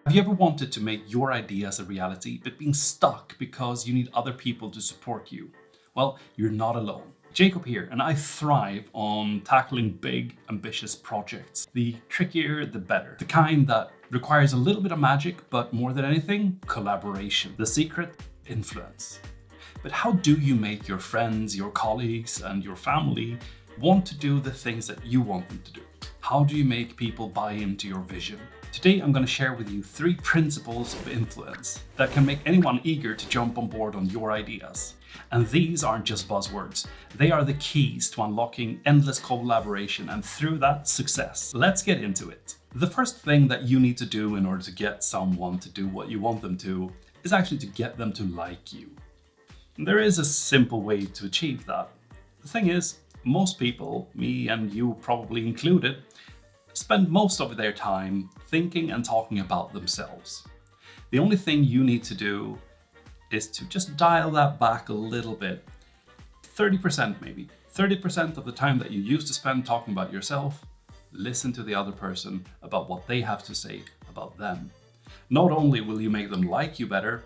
Have you ever wanted to make your ideas a reality, but being stuck because you need other people to support you? Well, you're not alone. Jacob here, and I thrive on tackling big, ambitious projects. The trickier, the better. The kind that requires a little bit of magic, but more than anything, collaboration. The secret, influence. But how do you make your friends, your colleagues, and your family want to do the things that you want them to do? How do you make people buy into your vision? Today, I'm going to share with you 3 principles of influence that can make anyone eager to jump on board on your ideas. And these aren't just buzzwords. They are the keys to unlocking endless collaboration and through that, success. Let's get into it. The first thing that you need to do in order to get someone to do what you want them to is actually to get them to like you. And there is a simple way to achieve that. The thing is, most people, me and you probably included, spend most of their time thinking and talking about themselves. The only thing you need to do is to just dial that back a little bit. 30% maybe. 30% of the time that you used to spend talking about yourself, listen to the other person about what they have to say about them. Not only will you make them like you better,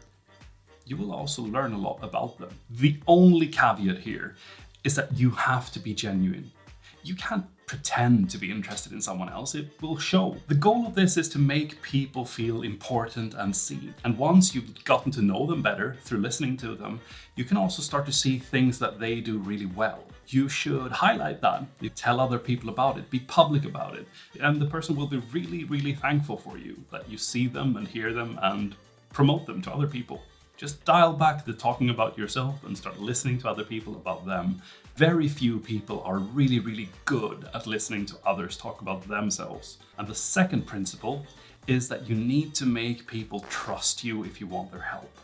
you will also learn a lot about them. The only caveat here is that you have to be genuine. You can't pretend to be interested in someone else, it will show. The goal of this is to make people feel important and seen. And once you've gotten to know them better through listening to them, you can also start to see things that they do really well. You should highlight that. You tell other people about it, be public about it, and the person will be really, really thankful for you that you see them and hear them and promote them to other people. Just dial back the talking about yourself and start listening to other people about them. Very few people are really, really good at listening to others talk about themselves. And the second principle is that you need to make people trust you if you want their help.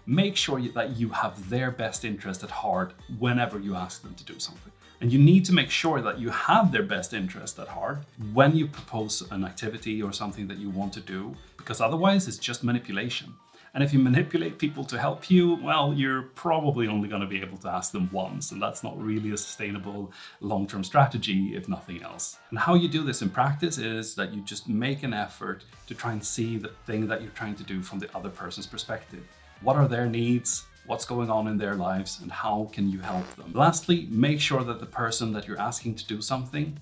Make sure that you have their best interest at heart whenever you ask them to do something. And you need to make sure that you have their best interest at heart when you propose an activity or something that you want to do, because otherwise it's just manipulation. And if you manipulate people to help you, well, you're probably only going to be able to ask them once, and that's not really a sustainable long-term strategy, if nothing else. And how you do this in practice is that you just make an effort to try and see the thing that you're trying to do from the other person's perspective. What are their needs? What's going on in their lives? And how can you help them? Lastly, make sure that the person that you're asking to do something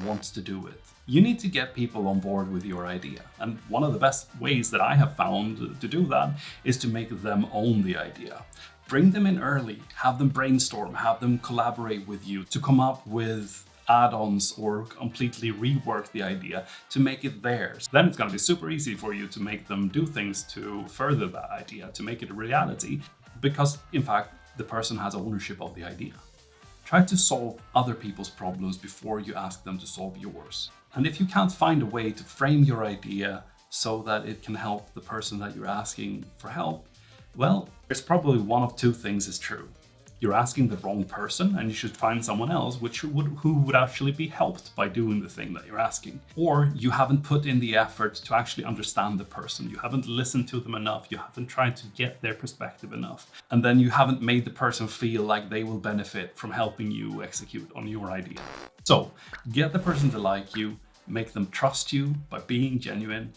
wants to do it. You need to get people on board with your idea. And one of the best ways that I have found to do that is to make them own the idea. Bring them in early, have them brainstorm, have them collaborate with you to come up with add-ons or completely rework the idea to make it theirs. Then it's going to be super easy for you to make them do things to further that idea, to make it a reality, because in fact, the person has ownership of the idea. Try to solve other people's problems before you ask them to solve yours. And if you can't find a way to frame your idea so that it can help the person that you're asking for help, well, there's probably one of 2 things is true. You're asking the wrong person and you should find someone else who would actually be helped by doing the thing that you're asking. Or you haven't put in the effort to actually understand the person. You haven't listened to them enough. You haven't tried to get their perspective enough. And then you haven't made the person feel like they will benefit from helping you execute on your idea. So get the person to like you, make them trust you by being genuine.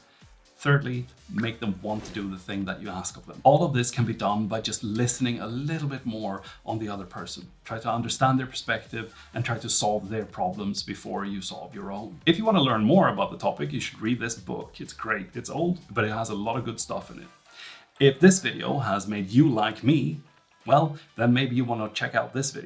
Thirdly, make them want to do the thing that you ask of them. All of this can be done by just listening a little bit more on the other person. Try to understand their perspective and try to solve their problems before you solve your own. If you want to learn more about the topic, you should read this book. It's great. It's old, but it has a lot of good stuff in it. If this video has made you like me, well, then maybe you want to check out this video.